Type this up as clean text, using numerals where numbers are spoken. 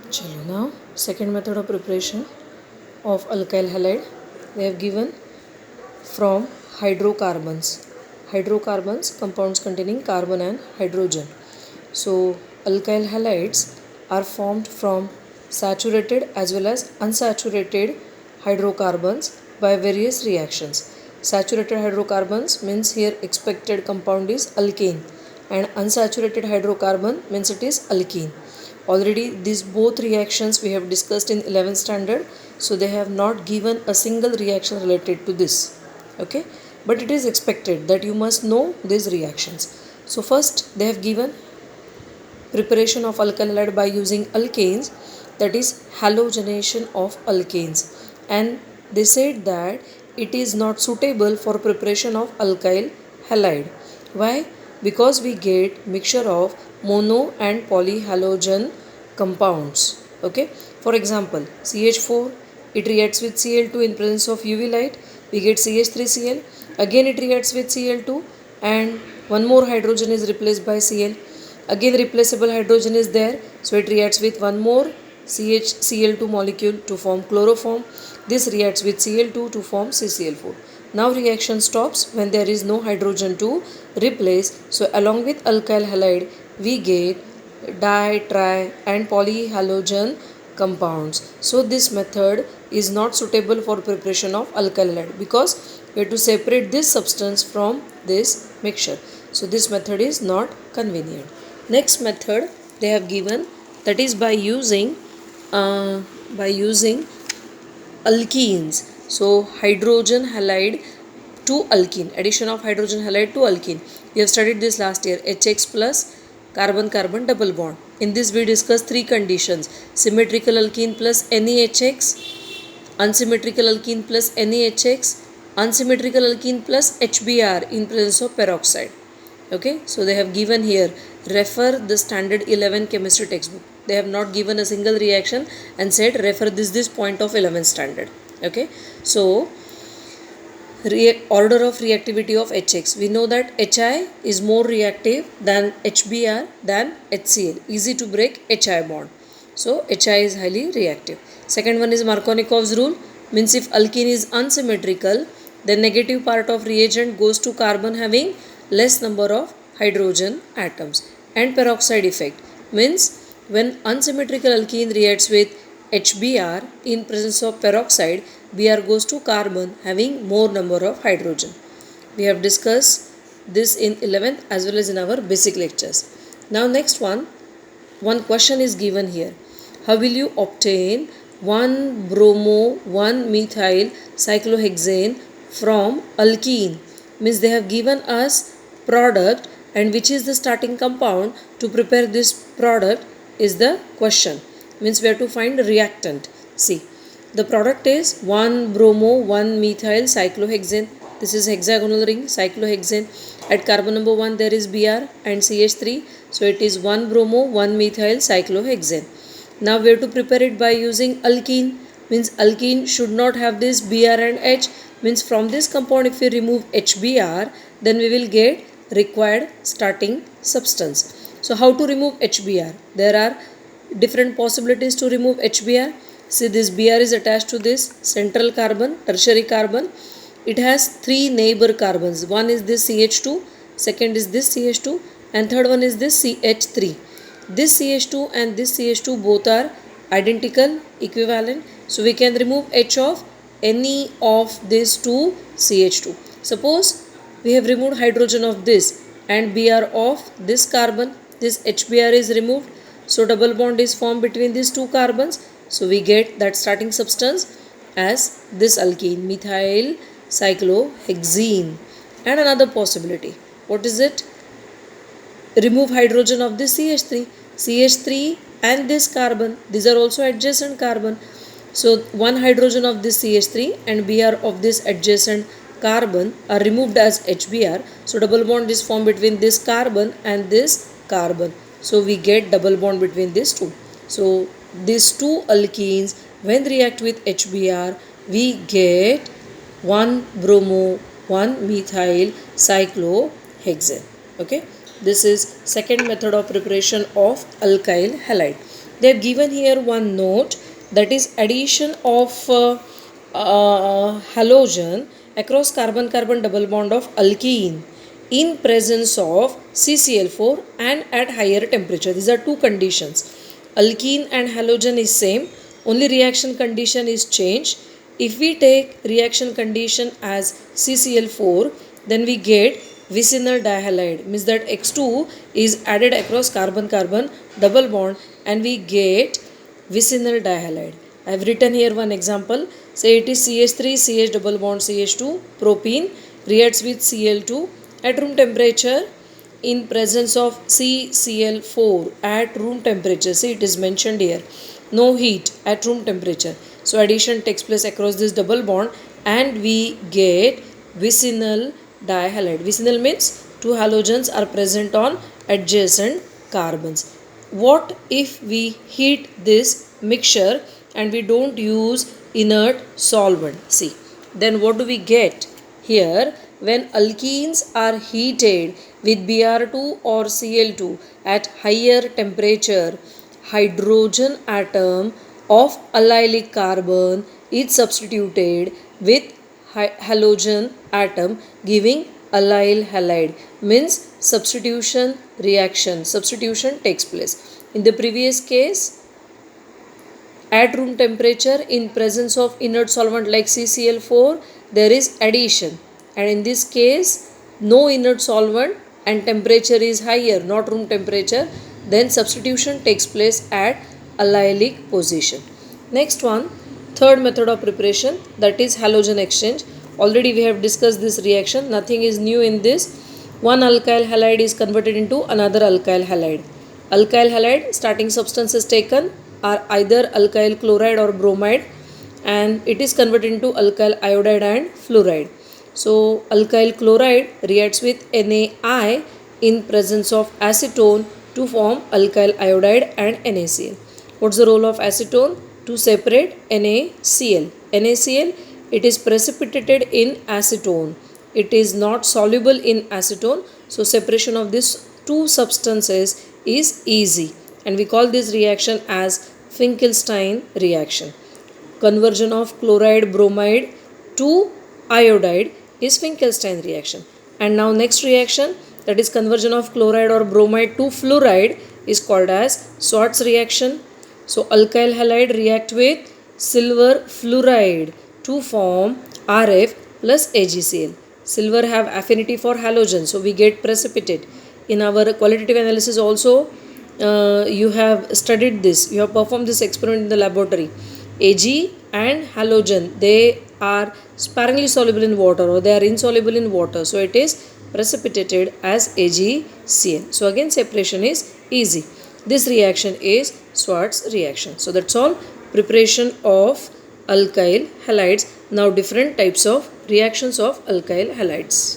Chalo, now second method of preparation of alkyl halide they have given from hydrocarbons. Hydrocarbons compounds containing carbon and hydrogen. So alkyl halides are formed from saturated as well as unsaturated hydrocarbons by various reactions. Saturated hydrocarbons means here expected compound is alkane and unsaturated hydrocarbon means it is alkene. Already these both reactions we have discussed in 11th standard, so they have not given a single reaction related to this. Okay, but it is expected that you must know these reactions. So first they have given preparation of alkyl halide by using alkanes, that is halogenation of alkanes, and they said that it is not suitable for preparation of alkyl halide. Why? Because we get mixture of mono and polyhalogen compounds. Okay, for example CH4, it reacts with Cl2 in presence of UV light, we get CH3Cl, again it reacts with Cl2 and one more hydrogen is replaced by Cl, again replaceable hydrogen is there, so it reacts with one more CHCl2 molecule to form chloroform, this reacts with Cl2 to form CCl4. Now reaction stops when there is no hydrogen to replace, so along with alkyl halide we get di, tri and polyhalogen compounds. So this method is not suitable for preparation of alkyl halide because we have to separate this substance from this mixture. So this method is not convenient. Next method they have given, that is by using alkenes. So hydrogen halide to alkene, addition of hydrogen halide to alkene. We have studied this last year. HX plus carbon carbon double bond. In this we discussed three conditions: symmetrical alkene plus NeHX, unsymmetrical alkene plus NeHX, unsymmetrical alkene plus HBr in presence of peroxide. Okay, so they have given here, refer the standard 11 chemistry textbook. They have not given a single reaction and said refer this point of 11th standard. Okay, so order of reactivity of HX. We know that HI is more reactive than HBr than HCl. Easy to break HI bond. So HI is highly reactive. Second one is Markovnikov's rule. Means if alkene is unsymmetrical, the negative part of reagent goes to carbon having less number of hydrogen atoms. And peroxide effect means when unsymmetrical alkene reacts with HBr in presence of peroxide, Br goes to carbon having more number of hydrogen. We have discussed this in 11th as well as in our basic lectures. Now next one question is given here. How will you obtain 1-bromo 1-methyl cyclohexane from alkene? Means they have given us product, and which is the starting compound to prepare this product is the question. Means we have to find reactant. See, the product is 1-bromo 1-methyl cyclohexane. This is hexagonal ring cyclohexane. At carbon number 1 there is Br and CH3. So it is 1-bromo 1-methyl cyclohexane. Now we have to prepare it by using alkene. Means alkene should not have this Br and H. Means from this compound if we remove HBr, then we will get required starting substance. So how to remove HBr? There are different possibilities to remove HBr. See, this Br is attached to this central carbon, tertiary carbon. It has three neighbor carbons. One is this CH2, second is this CH2, and third one is this CH3. This CH2 and this CH2 both are identical, equivalent. So we can remove H of any of these two CH2. Suppose we have removed hydrogen of this and Br of this carbon. This HBr is removed. So double bond is formed between these two carbons. So we get that starting substance as this alkene, methyl cyclohexene. And another possibility, what is it? Remove hydrogen of this CH3. CH3 and this carbon, these are also adjacent carbon. So one hydrogen of this CH3 and Br of this adjacent carbon are removed as HBr. So double bond is formed between this carbon and this carbon. So we get double bond between these two. So these two alkenes, when react with HBr, we get 1-bromo 1-methyl cyclohexane. Okay, this is second method of preparation of alkyl halide. They have given here one note, that is addition of halogen across carbon-carbon double bond of alkene in presence of CCl4 and at higher temperature. These are two conditions. Alkene and halogen is same, only reaction condition is changed. If we take reaction condition as CCl4, then we get vicinal dihalide, means that X2 is added across carbon-carbon double bond and we get vicinal dihalide. I have written here one example. Say it is CH3, CH double bond CH2, propene reacts with Cl2 at room temperature in presence of CCl4 at room temperature. See, it is mentioned here. No heat at room temperature. So addition takes place across this double bond and we get vicinal dihalide. Vicinal means two halogens are present on adjacent carbons. What if we heat this mixture and we don't use inert solvent? See, then what do we get? Here, when alkenes are heated with Br2 or Cl2 at higher temperature, hydrogen atom of allylic carbon is substituted with halogen atom, giving allyl halide, means substitution takes place. In the previous case, at room temperature in presence of inert solvent like CCl4, there is addition, and in this case no inert solvent and temperature is higher, not room temperature, then substitution takes place at allylic position. Next one, third method of preparation, that is halogen exchange. Already we have discussed this reaction, nothing is new in this. One alkyl halide is converted into another alkyl halide. Alkyl halide starting substance is taken are either alkyl chloride or bromide, and it is converted into alkyl iodide and fluoride. So alkyl chloride reacts with NaI in presence of acetone to form alkyl iodide and NaCl. What's the role of acetone? To separate NaCl. NaCl, it is precipitated in acetone. It is not soluble in acetone. So separation of these two substances is easy, and we call this reaction as Finkelstein reaction. Conversion of chloride bromide to iodide is Finkelstein reaction. And now next reaction, that is conversion of chloride or bromide to fluoride, is called as Swartz reaction. So alkyl halide react with silver fluoride to form Rf plus AgCl. Silver have affinity for halogen, so we get precipitate. In our qualitative analysis also, you have studied this, you have performed this experiment in the laboratory. Ag and halogen, they are sparingly soluble in water or they are insoluble in water, so it is precipitated as AgCl. So again separation is easy. This reaction is Swartz reaction. So that's all preparation of alkyl halides. Now different types of reactions of alkyl halides.